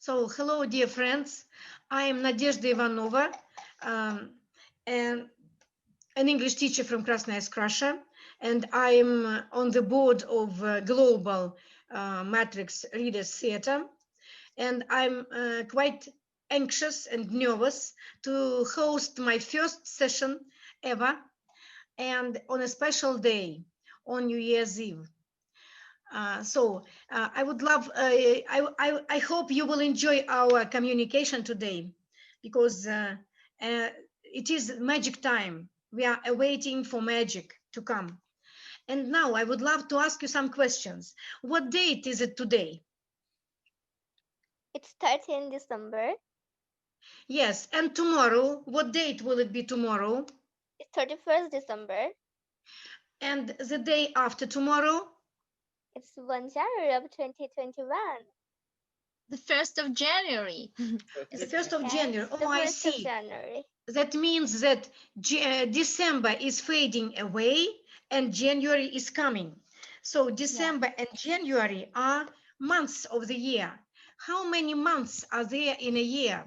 So, hello, dear friends. I am Nadezhda Ivanova, and an English teacher from Krasnoyarsk, Russia, and I'm on the board of Global Matrix Readers Theatre, and I'm quite anxious and nervous to host my first session ever, and on a special day, on New Year's Eve. I would love, I hope you will enjoy our communication today, because it is magic time. We are awaiting for magic to come. And now I would love to ask you some questions. What date is it today? It's 13 December. Yes, and tomorrow, what date will it be tomorrow? It's 31st December. And the day after tomorrow? It's 1 January of 2021. The 1st of January. It's the 1st of Yes, January. the Oh, I 1st of see. January. That means that December is fading away and January is coming. So December and January are months of the year. How many months are there in a year?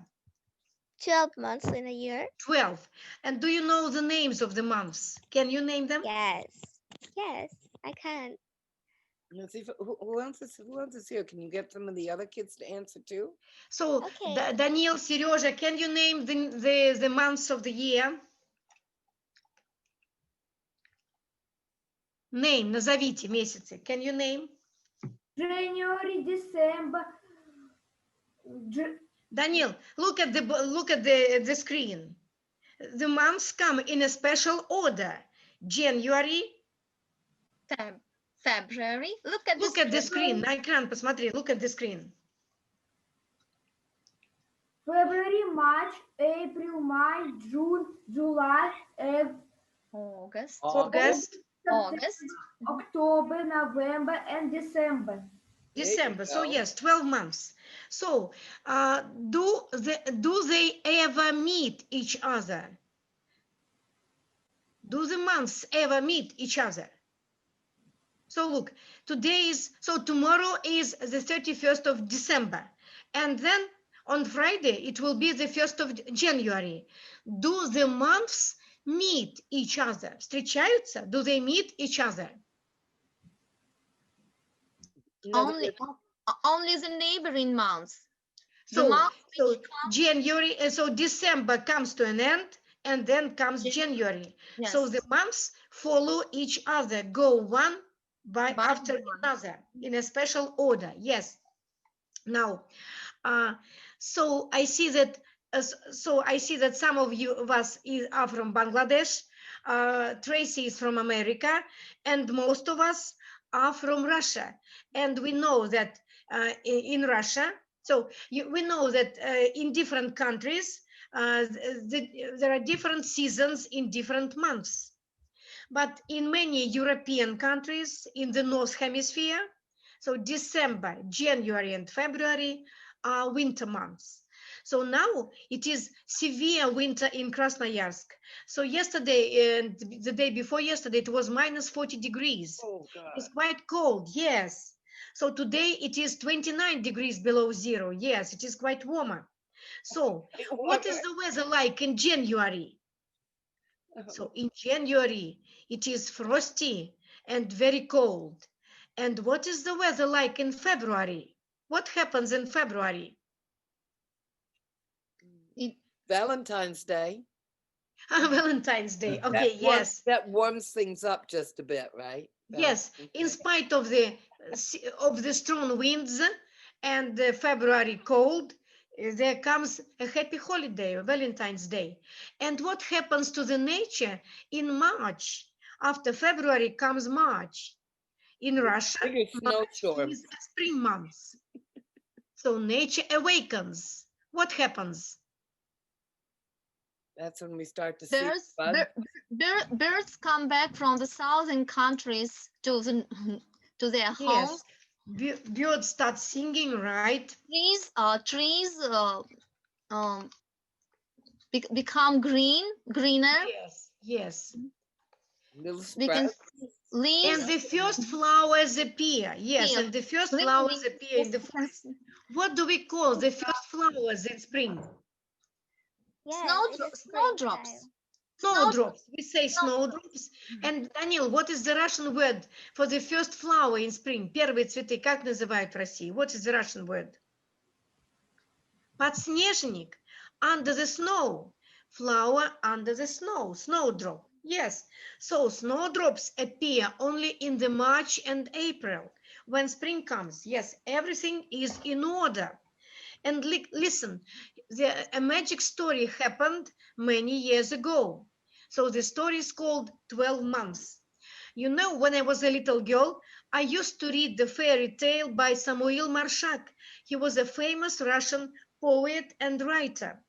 12 months in a year. 12. And do you know the names of the months? Can you name them? Yes. Yes, I can. Let's see who else is here. Can you get some of the other kids to answer too? So Okay. Daniel, Serежа, can you name the months of the year? Name, назовите месяцы. Can you name? January, December. Daniel, look at the screen. The months come in a special order. January. February. Look at the screen. На экран посмотри. Look at the screen. February, March, April, May, June, July, August. October, November, and December. December. So yes, 12 months. So do they ever meet each other? Do the months ever meet each other? So look, tomorrow is the 31st of December, and then on Friday it will be the 1st of January. Do the months meet each other? Встречаются? Do they meet each other? Only the neighboring months. So January, so December comes to an end, and then comes January. Yes. So the months follow each other, go one after another in a special order. Yes. Now, so I see that. Some of us are from Bangladesh. Tracy is from America, and most of us are from Russia. And we know that in Russia, we know that in different countries, there are different seasons in different months. But in many European countries in the North Hemisphere, so December, January, and February are winter months. So now it is severe winter in Krasnoyarsk. So yesterday and the day before yesterday, it was minus 40 degrees. Oh, God. It's quite cold, yes. So today it is 29 degrees below zero. Yes, it is quite warmer. So what is the weather like in January? So in January, it is frosty and very cold. And what is the weather like in February? What happens in February? Valentine's Day. Valentine's Day. Okay, yes. That warms things up just a bit, right? Yes, in spite of the strong winds and the February cold, there comes a happy holiday, Valentine's Day. And what happens to the nature in March? After February comes March. In Russia, March is a spring month. So nature awakens. What happens? That's when we start to see birds come back from the southern countries to their homes. Yes. Birds start singing, right? Trees become greener. Yes. Little sprouts. Leaves. And the first flowers appear. Yes, Appear. and the first Green flowers leaves. appear in the fall. What do we call the first flowers in spring? Yes, Snowdrops. it's Snowdrops. springtime. Snowdrops. We say Snowdrops. snowdrops. And Daniel, what is the Russian word for the first flower in spring? Первые цветы как называют в России? What is the Russian word? Подснежник. Under the snow. Flower under the snow. Snowdrop. Yes. So snowdrops appear only in the March and April when spring comes. Yes, everything is in order. And listen, a magic story happened many years ago. So the story is called 12 Months. You know, when I was a little girl, I used to read the fairy tale by Samuil Marshak. He was a famous Russian poet and writer.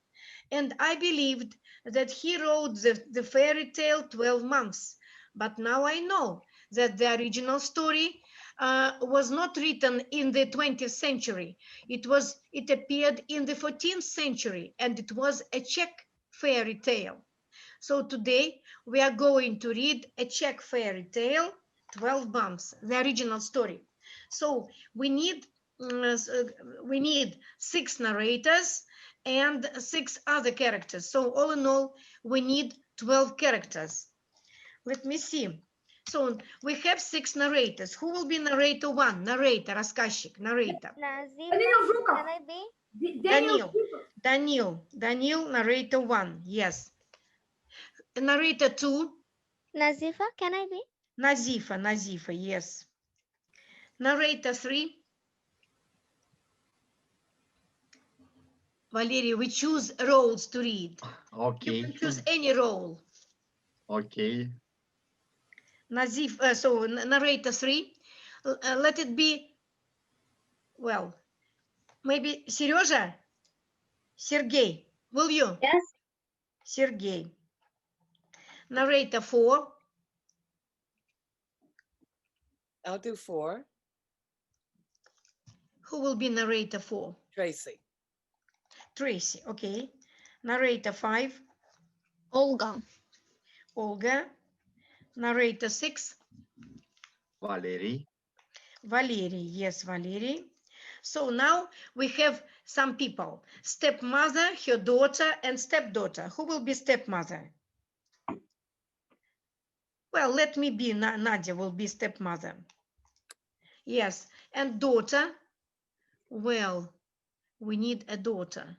And I believed that he wrote the fairy tale 12 Months. But now I know that the original story was not written in the 20th century. It appeared in the 14th century, and it was a Czech fairy tale. So today we are going to read a Czech fairy tale, 12 Months, the original story. So we need 6 narrators and 6 other characters. So all in all, we need 12 characters. Let me see. So we have 6 narrators. Who will be narrator 1? Narrator, рассказчик, narrator. Nazifa, Daniel Zhukov. can I be? Daniel, narrator 1. Yes. Narrator 2. Nazifa, can I be? Nazifa, yes. Narrator 3. Valeria, we choose roles to read. You Okay. can choose any role. Okay. Narrator 3. Let it be, well, maybe Serежа? Sergey, will you? Yes. Sergey. Narrator 4. I'll do 4. Who will be narrator 4? Tracy. Tracy, okay. Narrator 5. Olga. Olga. Narrator 6. Valerie. Valerie, yes, Valerie. So now we have some people. Stepmother, her daughter, and stepdaughter. Who will be stepmother? Well, let me be. Nadia will be stepmother. Yes, and daughter. Well, we need a daughter.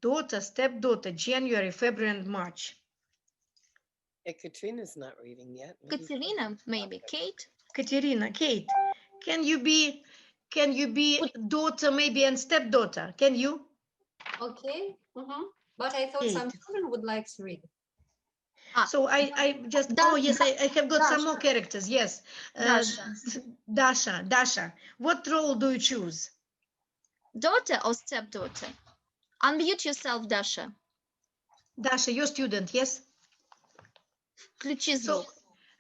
Daughter, stepdaughter, January, February, and March. Katrina's not reading yet. Maybe- Katerina, maybe. Kate. Katerina, Kate, can you be daughter maybe and stepdaughter? Can you? Okay. But I thought some Kate. children would like to read. So I just, oh yes, I have got some more characters, yes. Dasha. What role do you choose? Daughter or stepdaughter? Unmute yourself, Dasha. Dasha, your student, yes? Включи So звук.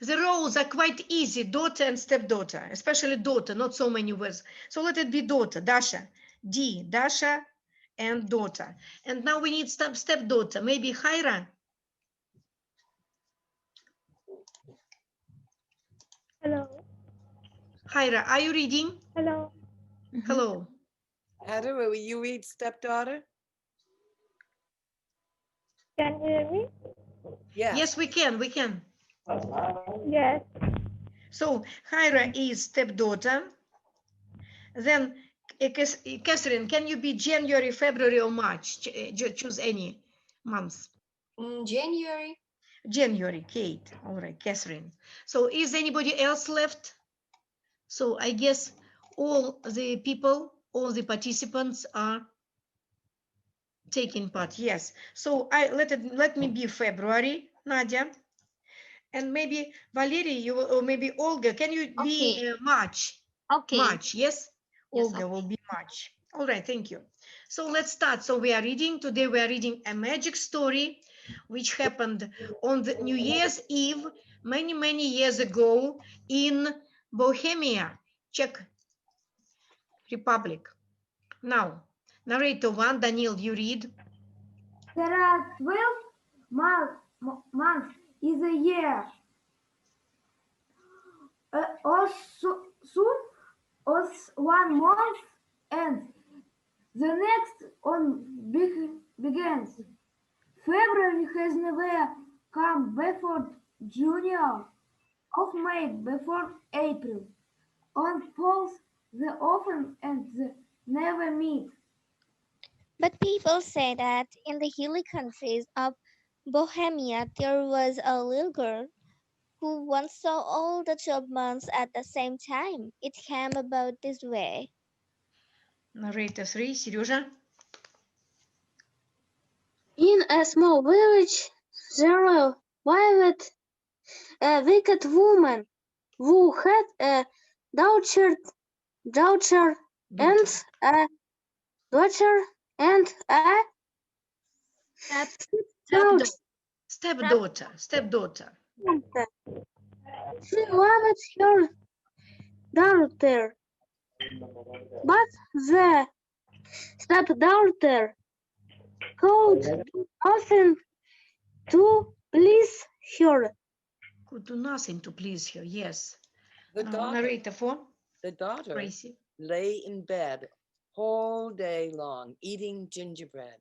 the roles are quite easy, daughter and stepdaughter, especially daughter, not so many words. So let it be daughter, Dasha. Dasha and daughter. And now we need stepdaughter, maybe Haira. Hello. Haira, are you reading? Hello. Hello. Heather, will you read stepdaughter? Can you hear me? Yes. Yes, we can. Yes. So Haira is stepdaughter. Then Catherine, can you be January, February, or March? Choose any month. January. January, Kate. All right, Catherine. So is anybody else left? So I guess all the people, all the participants are taking part. Yes. So let me be February, Nadia. And maybe Valerie, or maybe Olga, can you be March? Okay. March, yes? Yes, Olga will be March. All right, thank you. So let's start. So today we are reading a magic story which happened on the New Year's Eve many years ago in Bohemia, Czech Republic. Now, narrator 1, Daniel, you read. There are 12 months in the year. soon as 1 month ends, the next on begins. February has never come before June, of May before April. On falls the often and the never meet. But people say that in the hilly countries of Bohemia there was a little girl who once saw all the 12 months at the same time. It came about this way. Narrator 3, Сережа. In a small village, there lived a wicked woman who had a daughter, and a daughter and a daughter. Stepdaughter. She loved her daughter, but the stepdaughter could do nothing to please her. Could do nothing to please her, yes. The daughter, Narrator 4, the daughter Tracy. lay in bed whole day long eating gingerbread,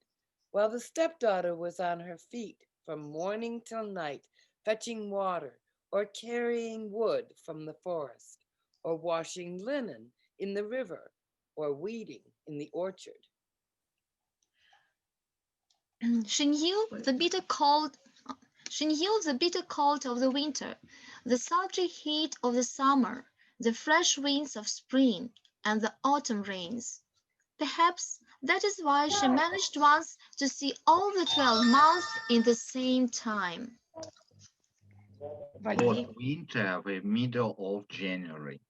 while the stepdaughter was on her feet from morning till night, fetching water or carrying wood from the forest, or washing linen in the river, or weeding in the orchard. She knew the bitter cold. She knew the bitter cold of the winter, the sultry heat of the summer, the fresh winds of spring, and the autumn rains. Perhaps that is why she managed once to see all the 12 months in the same time. Was Valerie. winter, the middle of January.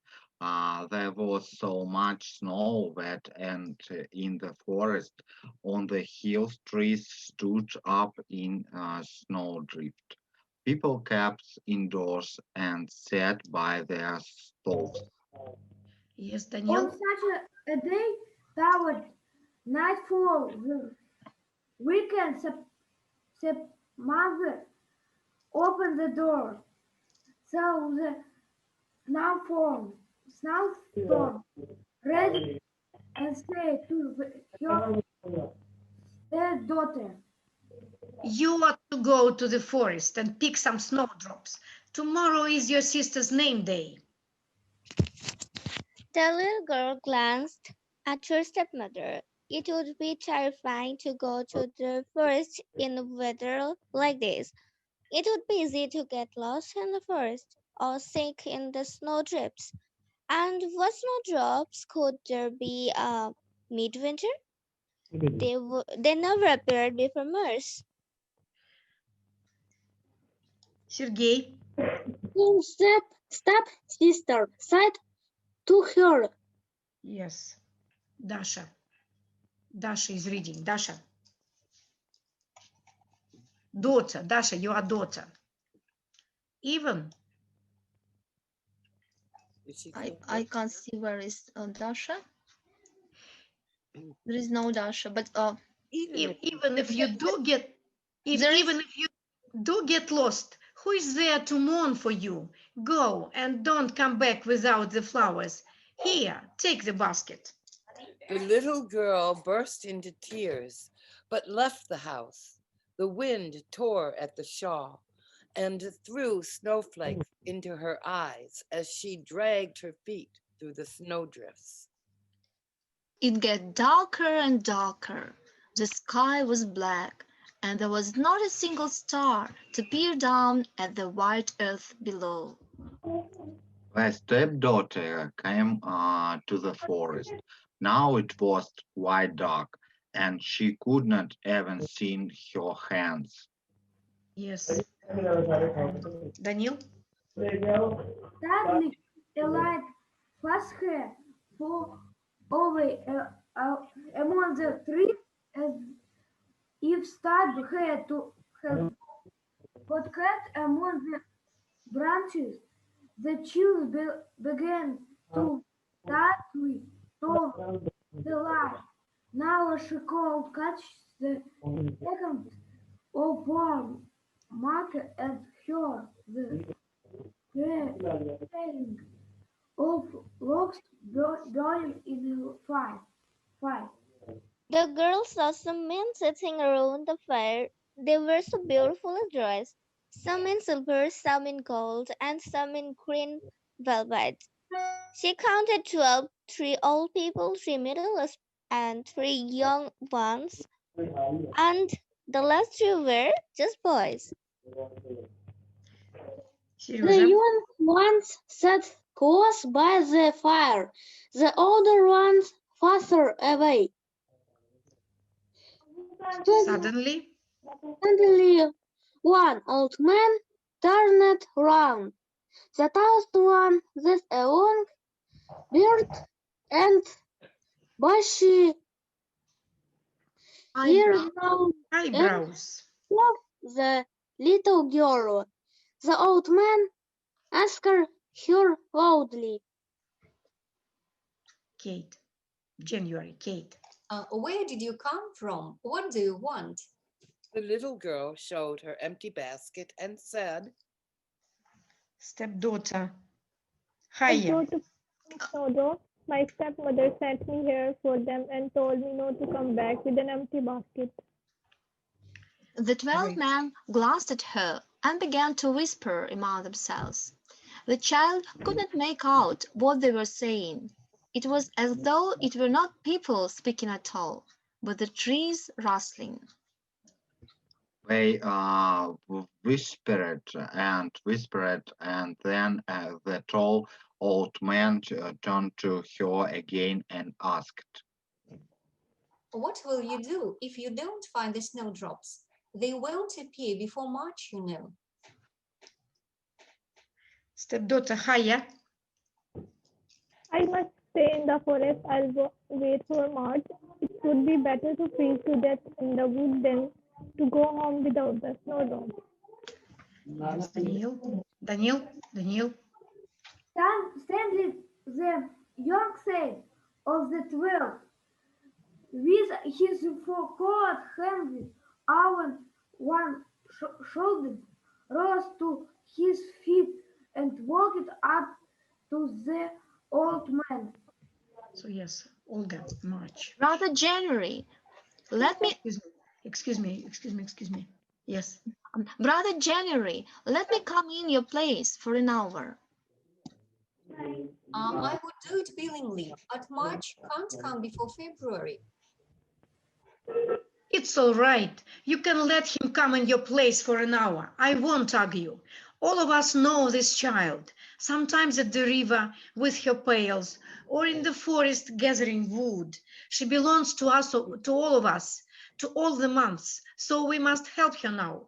There was so much snow that and in the forest on the hills trees stood up in snowdrift. People kept indoors and sat by their stoves. Yes, On Daniel. such a day, toward nightfall, the weekend stepmother opened the door. So the snowstorm ready and said to her stepdaughter, You ought to go to the forest and pick some snowdrops. Tomorrow is your sister's name day. The little girl glanced at her stepmother. It would be terrifying to go to the forest in weather like this. It would be easy to get lost in the forest or sink in the snowdrifts. And what snowdrops could there be midwinter? They never appeared before Mars. Sergey. Step sister said to her, Yes. Dasha. Dasha is reading. Dasha. Daughter. Dasha, you are daughter. Even. I can't see where is Dasha. There is no Dasha, but Even if you do get, There is- even if you do get lost, who is there to mourn for you? Go and don't come back without the flowers. Here, take the basket. The little girl burst into tears, but left the house. The wind tore at the shawl and threw snowflakes into her eyes as she dragged her feet through the snowdrifts. It got darker and darker. The sky was black, and there was not a single star to peer down at the white earth below. The stepdaughter came to the forest. Now it was quite dark, and she could not even see her hands. Yes. Daniel? suddenly a light flashed her for over among the trees as if stabbed her to her but cut among the branches. The chills began to tightly to the light. Now she could catch the second of warm mark at her the trailing child saw some men sitting around the fire. They were so beautifully dressed, some in silver, some in gold, and some in green velvet. She counted 12, three old people, three middle-aged, and three young ones, and the last three were just boys. The Сережа. young ones sat close by the fire, the older ones farther away. Suddenly, Suddenly, one old man turned round. The tallest one with a long beard and bushy hair Eyebrow. now and eyebrows. saw the little girl. The old man asked her loudly. Kate. January, Kate. Where did you come from? What do you want? The little girl showed her empty basket and said, Stepdaughter. I Haya. go to Snowdrop. My stepmother sent me here for them and told me not to come back with an empty basket. The 12 Great. men glanced at her and began to whisper among themselves. The child could not make out what they were saying. It was as though it were not people speaking at all, but the trees rustling. They whispered and then the tall old man turned to her again and asked, What will you do if you don't find the snowdrops? They won't appear before March, you know. Stepdaughter Haya. I must stay in the forest. Wait for March. It would be better to freeze to death in the wood than to go home without the snowdrop. Yes, Daniel. Daniel. Stanley, the young said of the 12, with his four-coloured hand on one shoulder, rose to his feet and walked up to the old man. So yes, Olga, March. Brother January, let me, Excuse me. Yes. Brother January, let me come in your place for an hour. I would do it willingly, but March can't come before February. It's all right. You can let him come in your place for an hour. I won't argue. All of us know this child, sometimes at the river with her pails, or in the forest gathering wood. She belongs to us, to all of us, to all the months, so we must help her now.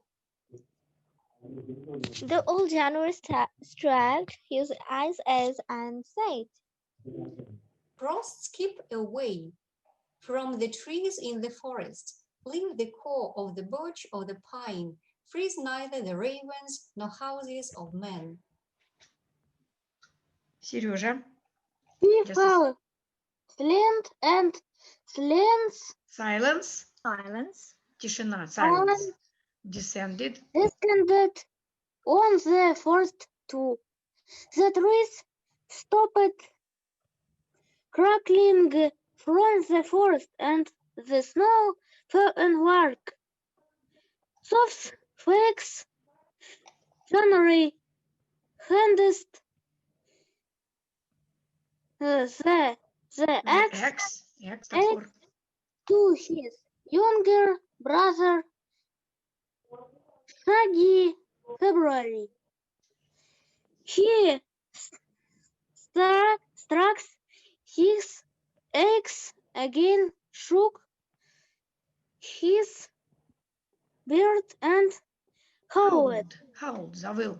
The old January stroked his eyes and said, Frosts keep away from the trees in the forest. Leave the core of the birch or the pine. Freeze neither the ravens nor houses of men. Сережа. He Just fell silent and silence silence. Тишина. Silence. Descended. descended on the forest too. The trees stopped crackling from the forest, and the snow fell in large, soft flakes. January handed the axe X, topor. to his younger brother, Shaggy February. He struck his axe again, shook his beard, and howled. Завыл.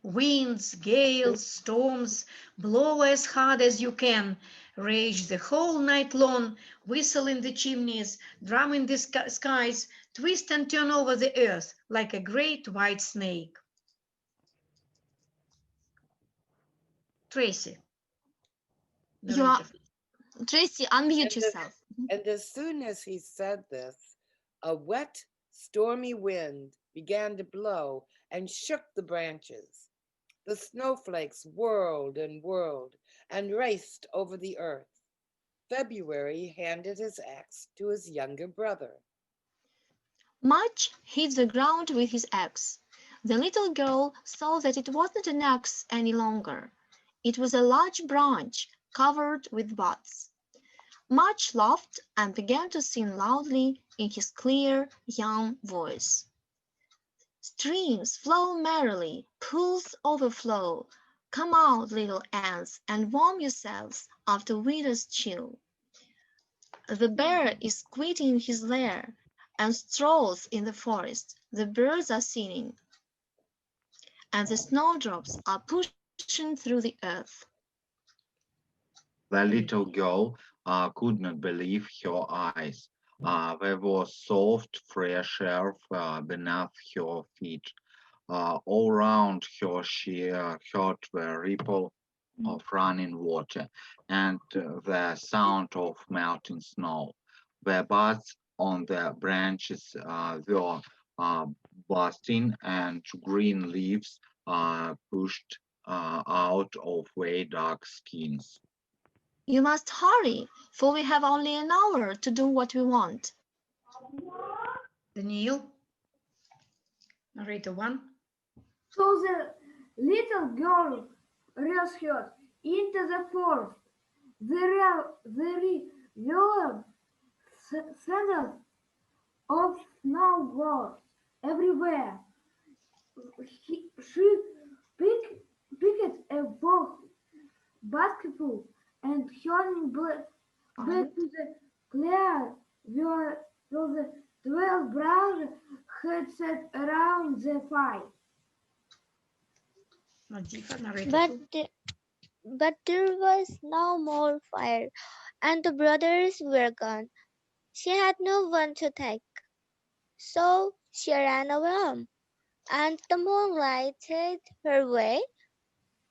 Winds, gales, storms, blow as hard as you can, rage the whole night long, whistle in the chimneys, drum in the skies, twist and turn over the earth like a great white snake. Tracy. Tracy, unmute yourself. And as soon as he said this, a wet, stormy wind began to blow and shook the branches. The snowflakes whirled and whirled and raced over the earth. February handed his axe to his younger brother. March hit the ground with his axe. The little girl saw that it wasn't an axe any longer. It was a large branch covered with buds. March laughed and began to sing loudly in his clear, young voice. Streams flow merrily, pools overflow. Come out, little ants, and warm yourselves after winter's chill. The bear is quitting in his lair and strolls in the forest. The birds are singing, and the snowdrops are pushing through the earth. The little girl could not believe her eyes. There was soft, fresh air beneath her feet. All round her she heard the ripple of running water and the sound of melting snow. The buds on the branches were bursting and green leaves pushed out of way dark skins. You must hurry, for we have only an hour to do what we want. Daniil, narrator 1. So the little girl rushed into the forest. There were sandals of snowballs everywhere. She picked a basketful and hurrying back to the clear where the 12 brothers had sat around the fire. Nadifa, narrator But 2. but there was no more fire, and the brothers were gone. She had no one to thank, so she ran away home, and the moon lighted her way.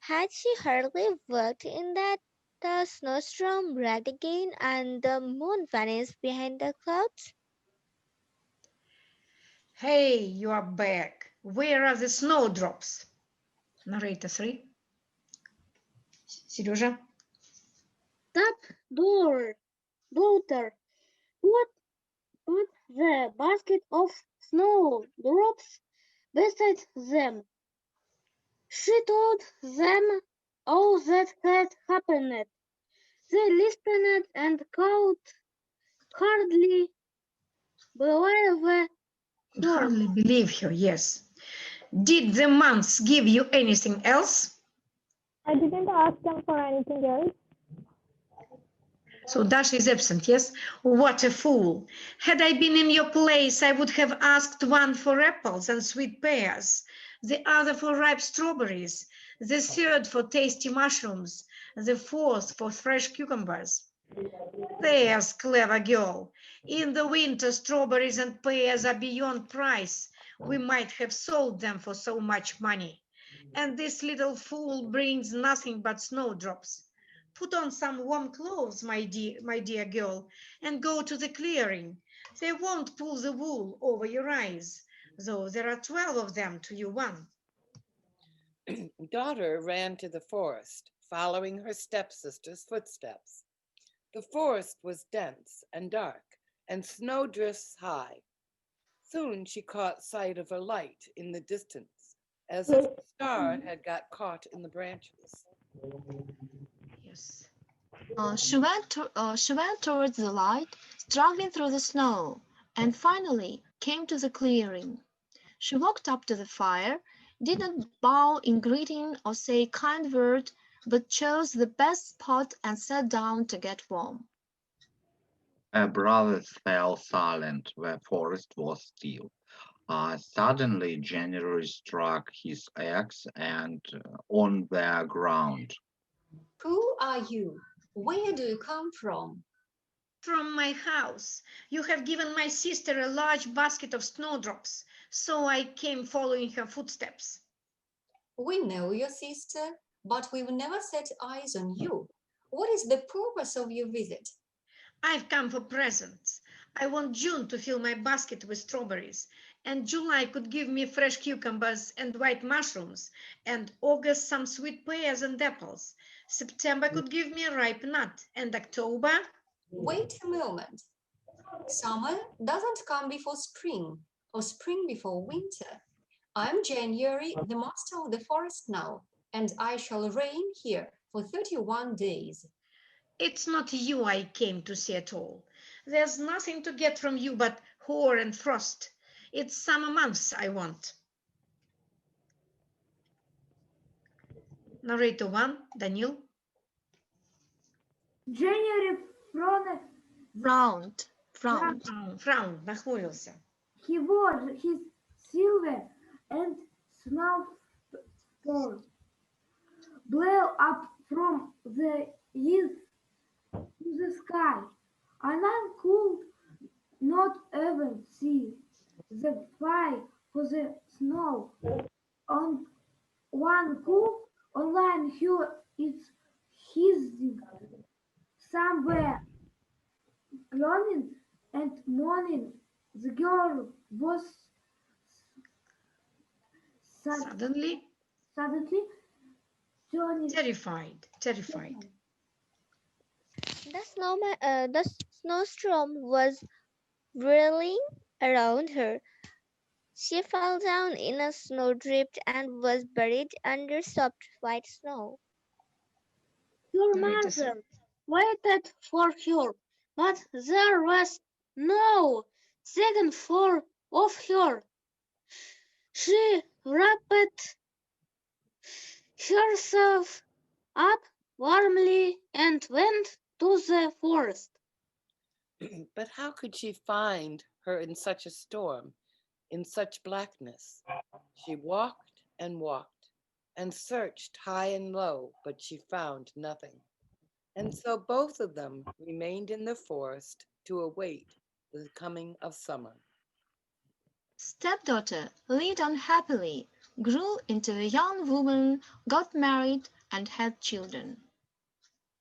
Had she hardly walked in that the snowstorm ragged again, and the moon vanished behind the clouds? Hey, you are back. Where are the snowdrops? Narrator 3. Сережа. That daughter, put the basket of snowdrops beside them. She told them all that had happened. They listened and could hardly believe her. Hardly believe her, yes. Did the months give you anything else? I didn't ask them for anything else. So Dasha is absent, yes? What a fool. Had I been in your place, I would have asked one for apples and sweet pears, the other for ripe strawberries, the third for tasty mushrooms, the fourth for fresh cucumbers. There's clever girl. In the winter, strawberries and pears are beyond price. We might have sold them for so much money. And this little fool brings nothing but snowdrops. Put on some warm clothes, my dear girl, and go to the clearing. They won't pull the wool over your eyes, though there are 12 of them to you one. Daughter ran to the forest, following her stepsister's footsteps. The forest was dense and dark, and snowdrifts high. Soon she caught sight of a light in the distance, as if a star had got caught in the branches. Yes. She went towards the light, struggling through the snow, and finally came to the clearing. She walked up to the fire, did not bow in greeting or say a kind word, but chose the best spot and sat down to get warm. Her brothers fell silent. The forest was still. Suddenly, January struck his axe and on the ground. Who are you? Where do you come from? From my house. You have given my sister a large basket of snowdrops, so I came following her footsteps. We know your sister, but we've never set eyes on you. What is the purpose of your visit? I've come for presents. I want June to fill my basket with strawberries, and July could give me fresh cucumbers and white mushrooms, and August some sweet pears and apples. September could give me a ripe nut, and October... Wait a moment. Summer doesn't come before spring, or spring before winter. I'm January, the master of the forest now, and I shall reign here for 31 days. It's not you I came to see at all. There's nothing to get from you but hoar and frost. It's summer months I want. Narrator 1, Daniel. January frowned. Фраун, нахмурился. He wore his silver and snowstorm blew up from the east to the sky, and I could not even see the fire for the snow. On one cool online here it's hissing somewhere, groaning and moaning. The girl was Suddenly suddenly turning terrified. The snowstorm was whirling around her. She fell down in a snowdrift and was buried under soft white snow. Your Narrator 3. mother waited for her, but there was no second for of her. She wrapped herself up warmly and went to the forest. But how could she find her in such a storm, in such blackness? She walked and searched high and low, but she found nothing. And so both of them remained in the forest to await the coming of summer. Stepdaughter lived unhappily, grew into a young woman, got married, and had children.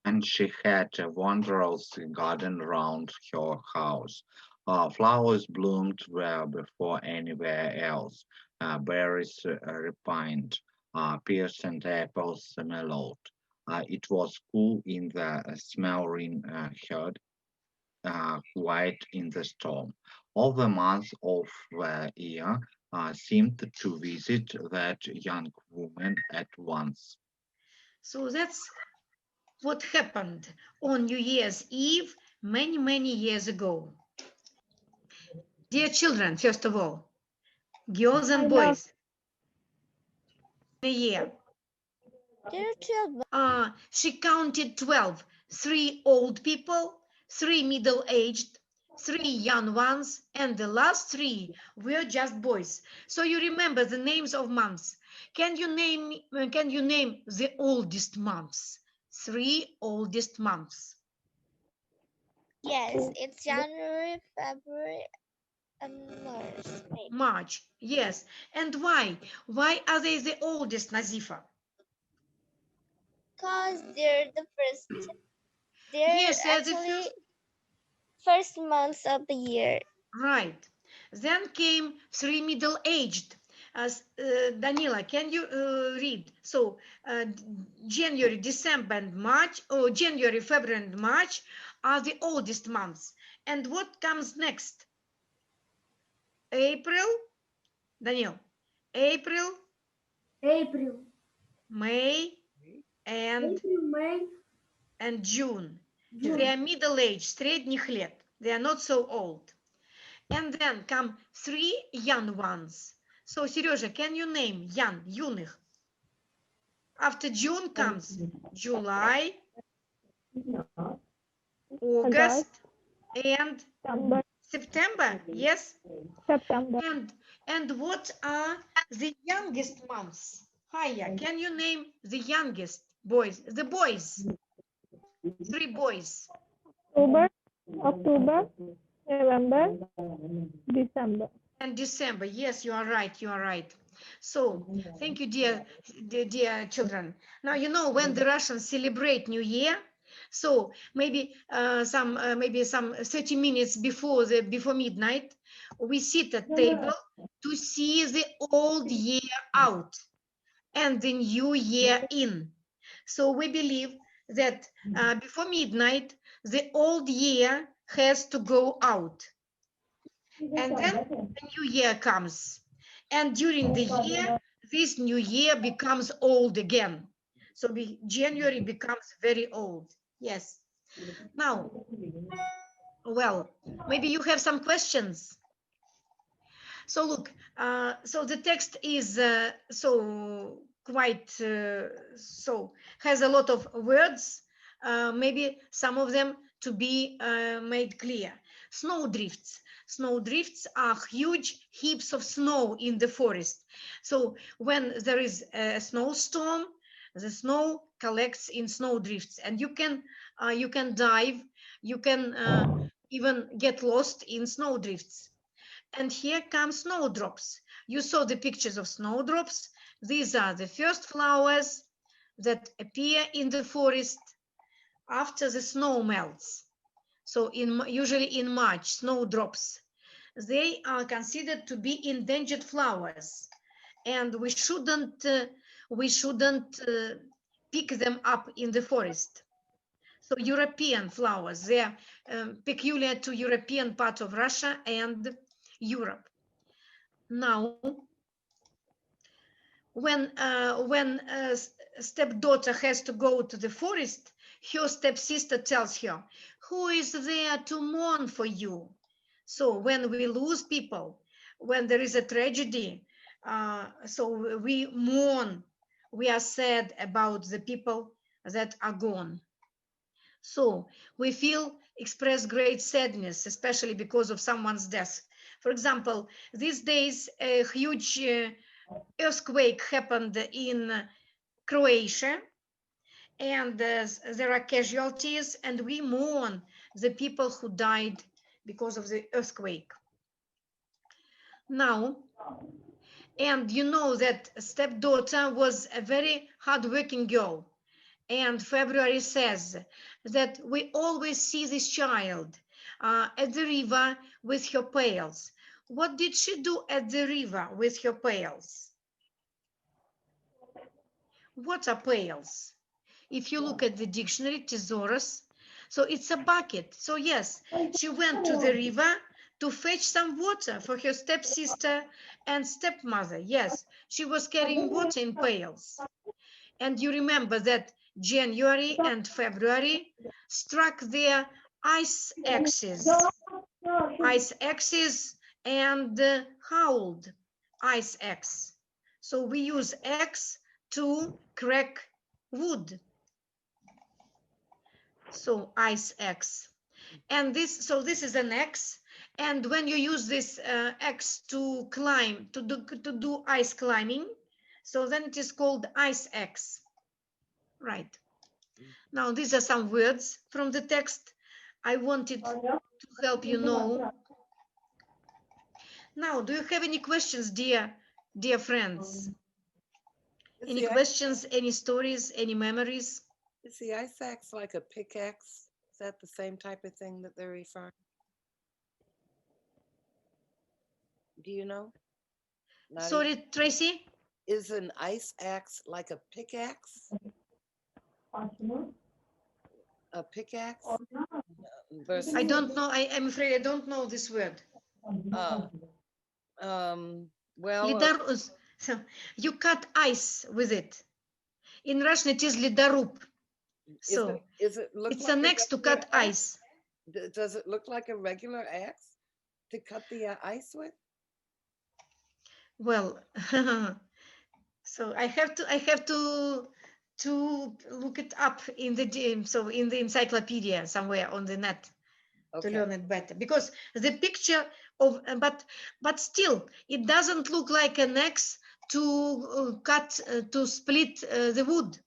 And she had a wondrous garden round her house. Flowers bloomed where before anywhere else. Berries ripened, pears and apples mellowed. It was cool in the smelling heart, quiet in the storm. All the months of the year seemed to visit that young woman at once. So that's what happened on New Year's Eve many years ago. Dear children, first of all, girls and boys, a year. Dear children, She counted 12, 3 old people, 3 middle-aged, 3 young ones, and the last 3 were just boys. So you remember the names of months. Can you name the oldest months? 3 oldest months. yes, it's January, February, and March. March, yes. And why? Why are they the oldest, Nazifa? Because they're the first. They're Yes, they're the actually first months of the year. Right. Then came 3 middle-aged. Danila, can you read? So January, December, and March, or January, February, and March are the oldest months. And what comes next? April, Daniel. April, May, and June. They are middle-aged, средних лет. They are not so old. And then come 3 young ones. So, Сережа, can you name юных? After June comes July, August, and September. Yes? September. And what are the youngest months? Haya, can you name the youngest boys? The boys. 3 boys. October, November, December. And December. Yes, you are right. So thank you, dear children. Now you know when the Russians celebrate New Year. So maybe some 30 minutes before midnight, we sit at table to see the old year out and the new year in. So we believe that before midnight, the old year has to go out. And then the new year comes. And during the year, this new year becomes old again. So January becomes very old. Yes. Now, well, maybe you have some questions. So look, so the text is so quite, so has a lot of words, maybe some of them to be made clear. Snowdrifts. Snowdrifts are huge heaps of snow in the forest. So when there is a snowstorm, the snow collects in snowdrifts, and you can dive, you can even get lost in snowdrifts. And here come snowdrops. You saw the pictures of snowdrops. These are the first flowers that appear in the forest after the snow melts. So usually in March, snowdrops. They are considered to be endangered flowers, and we shouldn't pick them up in the forest. So European flowers, they are peculiar to European part of Russia and Europe. Now, when stepdaughter has to go to the forest, her stepsister tells her, "Who is there to mourn for you?" So when we lose people, when there is a tragedy, so we mourn, we are sad about the people that are gone. So we express great sadness, especially because of someone's death. For example, these days, a huge earthquake happened in Croatia, and there are casualties, and we mourn the people who died because of the earthquake. Now, and you know that stepdaughter was a very hardworking girl. And February says that we always see this child at the river with her pails. What did she do at the river with her pails? What are pails? If you look at the dictionary, thesaurus, so it's a bucket. So yes, she went to the river to fetch some water for her stepsister and stepmother. Yes, she was carrying water in pails. And you remember that January and February struck their ice axes and howled ice axe. So we use axe to crack wood. So ice axe. And this is an axe. And when you use this axe to climb, to do ice climbing, so then it is called ice axe. Right. Now, these are some words from the text I wanted to help you know. Now, do you have any questions, dear friends? Any questions, any stories, any memories? Is the ice axe like a pickaxe? Is that the same type of thing that they're referring? Do you know? Sorry, Tracy? Is an ice axe like a pickaxe? A pickaxe? I don't know. I'm afraid I don't know this word. Well, so you cut ice with it. In Russian, it is lidorub. So it's like an axe to cut ice. Does it look like a regular axe to cut the ice with? Well, so I have to look it up in the encyclopedia somewhere on the net to learn it better, because the picture of but still it doesn't look like an axe to cut to split the wood.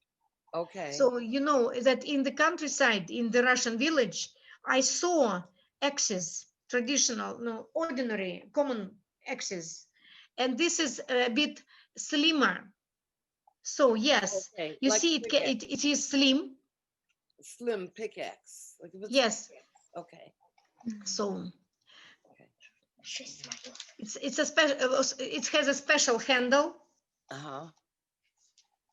Okay. So you know that in the countryside, in the Russian village, I saw axes, traditional, ordinary, common axes, and this is a bit slimmer. So yes, you see it is slim. Slim pickaxe. Yes. Okay. So it's a special. It has a special handle.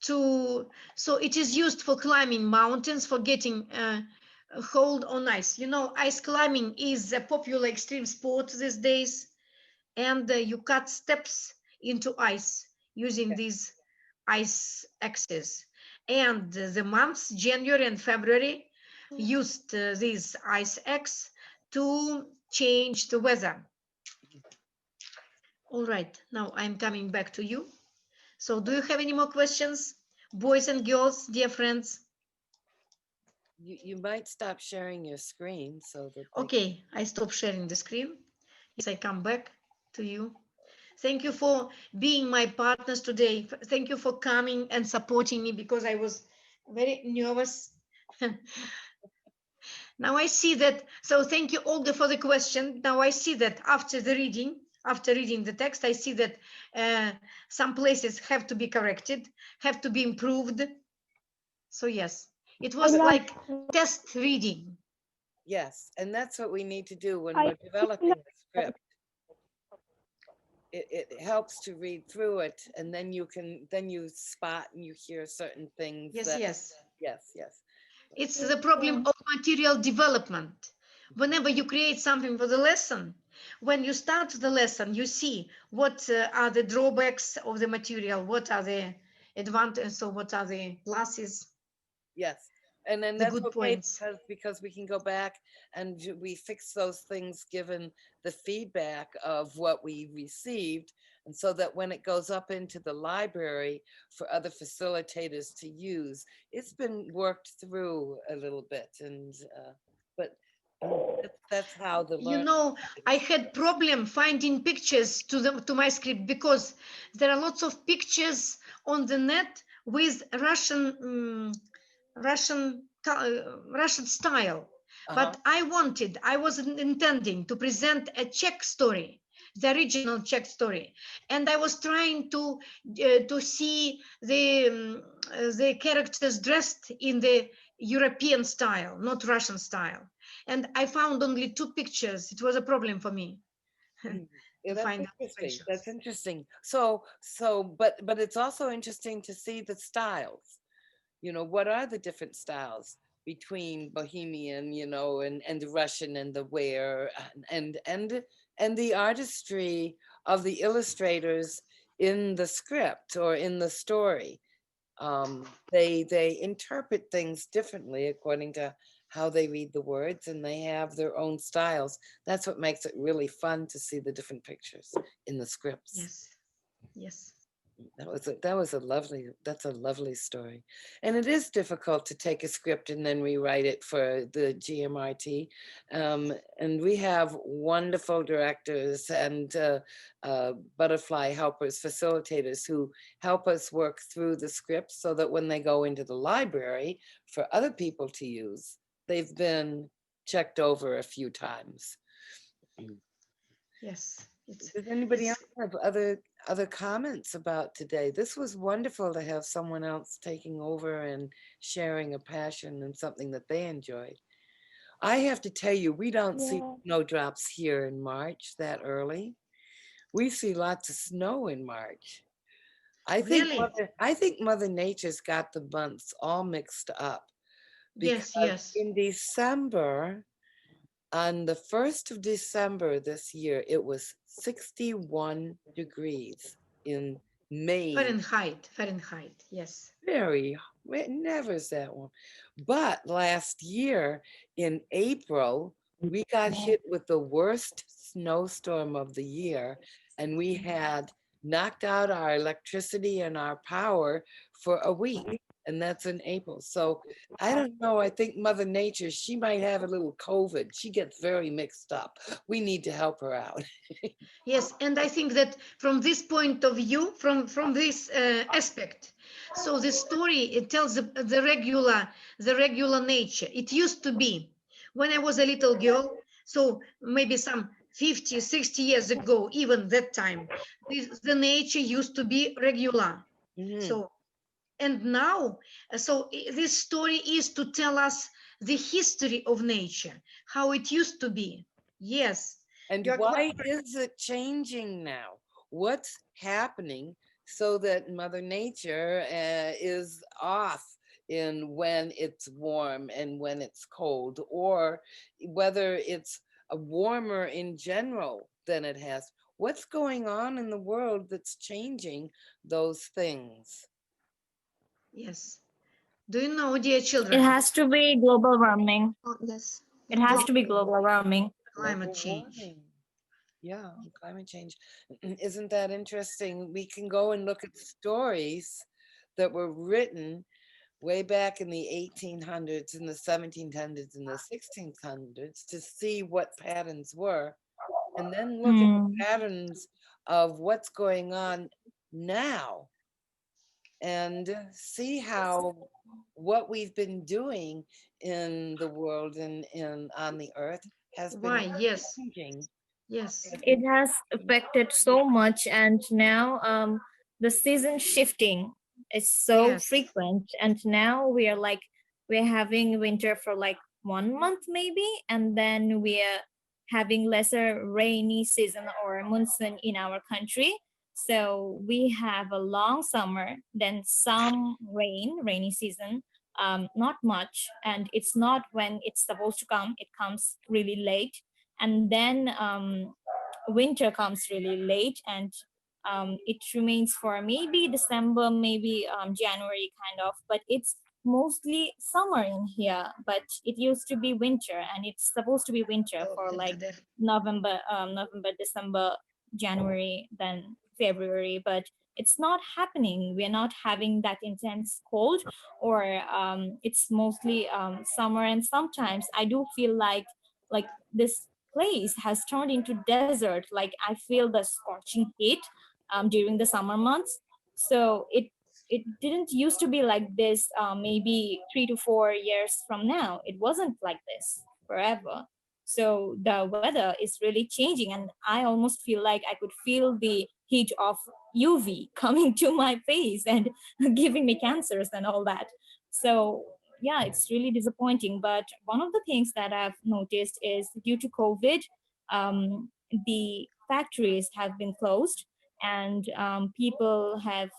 so it is used for climbing mountains, for getting a hold on ice. You know, ice climbing is a popular extreme sport these days, and you cut steps into ice using these ice axes. And the months January and February used these ice axe to change the weather. All right, now I'm coming back to you. So do you have any more questions, boys and girls, dear friends? You might stop sharing your screen so that Okay, I stop sharing the screen. Yes, I come back to you. Thank you for being my partners today. Thank you for coming and supporting me, because I was very nervous. Now I see that, so thank you Olga for the question. Now I see that after reading the text, I see that some places have to be corrected, have to be improved. So yes, it was like test reading. yes, and that's what we need to do when we're developing the script. It helps to read through it, and then you spot and you hear certain things. Yes, yes. Yes. It's the problem of material development. Whenever you create something for the lesson, when you start the lesson, you see what are the drawbacks of the material, what are the advantages, so what are the pluses. Yes, and then The that's good okay points. because we can go back and we fix those things given the feedback of what we received, and so that when it goes up into the library for other facilitators to use, it's been worked through a little bit, and but that's how the You learning. know, I had problem finding pictures to my script, because there are lots of pictures on the net with Russian style. But I was intending to present a Czech story, the original Czech story, and I was trying to see the characters dressed in the European style, not Russian style. And I found only 2 pictures. It was a problem for me. Yeah, to that's find out interesting. pictures. That's interesting. But it's also interesting to see the styles. You know, what are the different styles between Bohemian, you know, and the Russian and the wear and the artistry of the illustrators in the script or in the story. They interpret things differently according to how they read the words, and they have their own styles. That's what makes it really fun to see the different pictures in the scripts. Yes. That's a lovely story. And it is difficult to take a script and then rewrite it for the GMRT. And we have wonderful directors and butterfly helpers, facilitators who help us work through the scripts so that when they go into the library for other people to use, they've been checked over a few times. Yes. Does anybody else have other comments about today? This was wonderful to have someone else taking over and sharing a passion and something that they enjoyed. I have to tell you, we don't see snowdrops here in March that early. We see lots of snow in March. I think Mother Nature's got the months all mixed up. Because in December, on the 1st of December this year, it was 61 degrees in Maine. Fahrenheit, yes. It never is that warm. But last year in April, we got hit with the worst snowstorm of the year, and we had knocked out our electricity and our power for a week. And that's in April. So I don't know. I think Mother Nature, she might have a little COVID. She gets very mixed up. We need to help her out. Yes, and I think that from this point of view, from this aspect, so the story, it tells the regular nature. It used to be when I was a little girl, so maybe some 50, 60 years ago, even that time, the nature used to be regular. So, and now, so this story is to tell us the history of nature, how it used to be. Yes. And why is it changing now? What's happening so that Mother Nature is off in when it's warm and when it's cold, or whether it's warmer in general than it has. What's going on in the world that's changing those things? Yes. Do you know, dear It children, has to be global warming. Oh, yes. It has Glo- to be global warming. climate Global change? warming. Yeah, climate change. Isn't that interesting? We can go and look at stories that were written way back in the 1800s, in the 1700s, and the 1600s to see what patterns were, and then look at the patterns of what's going on now and see how what we've been doing in the world and on the earth has been Why? Yes. changing. Yes. It has affected so much, and now the season shifting is so Yes. frequent, and now we're having winter for like 1 month maybe, and then we're having lesser rainy season or monsoon in our country. So we have a long summer, then some rainy season, not much, and it's not when it's supposed to come. It comes really late, and then winter comes really late, and it remains for maybe December, maybe January kind of, but it's mostly summer in here. But it used to be winter, and it's supposed to be winter Oh, for like there. November, December, January, then February. But it's not happening. We're not having that intense cold, or it's mostly summer. And sometimes I do feel like this place has turned into desert. Like I feel the scorching heat during the summer months. So it didn't used to be like this maybe 3 to 4 years from now. It wasn't like this forever. So the weather is really changing, and I almost feel like I could feel the heat of UV coming to my face and giving me cancers and all that. So yeah, it's really disappointing. But one of the things that I've noticed is due to COVID, the factories have been closed, and people have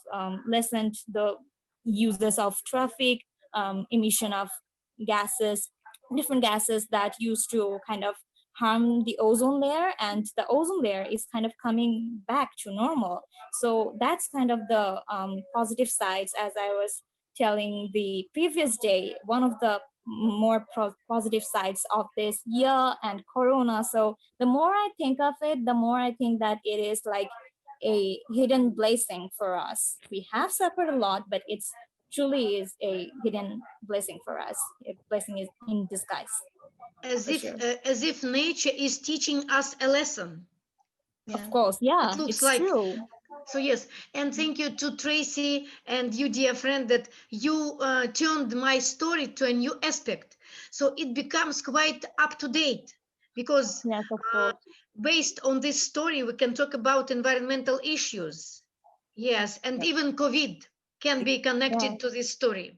lessened the uses of traffic, emission of gases, different gases that used to kind of harm the ozone layer, and the ozone layer is kind of coming back to normal. So that's kind of the positive sides, as I was telling the previous day, one of the more positive sides of this year and corona. So the more I think of it, the more I think that it is like a hidden blessing for us. We have suffered a lot, but it's truly is a hidden blessing for us. A blessing is in disguise. As For if sure. as if nature is teaching us a lesson. Of course, yeah, It looks it's like. true. So yes, and thank you to Tracy and you, dear friend, that you turned my story to a new aspect. So it becomes quite up to date, because Yes, of uh, course. based on this story, we can talk about environmental issues. Yes, and even COVID can be Yeah. connected to this story.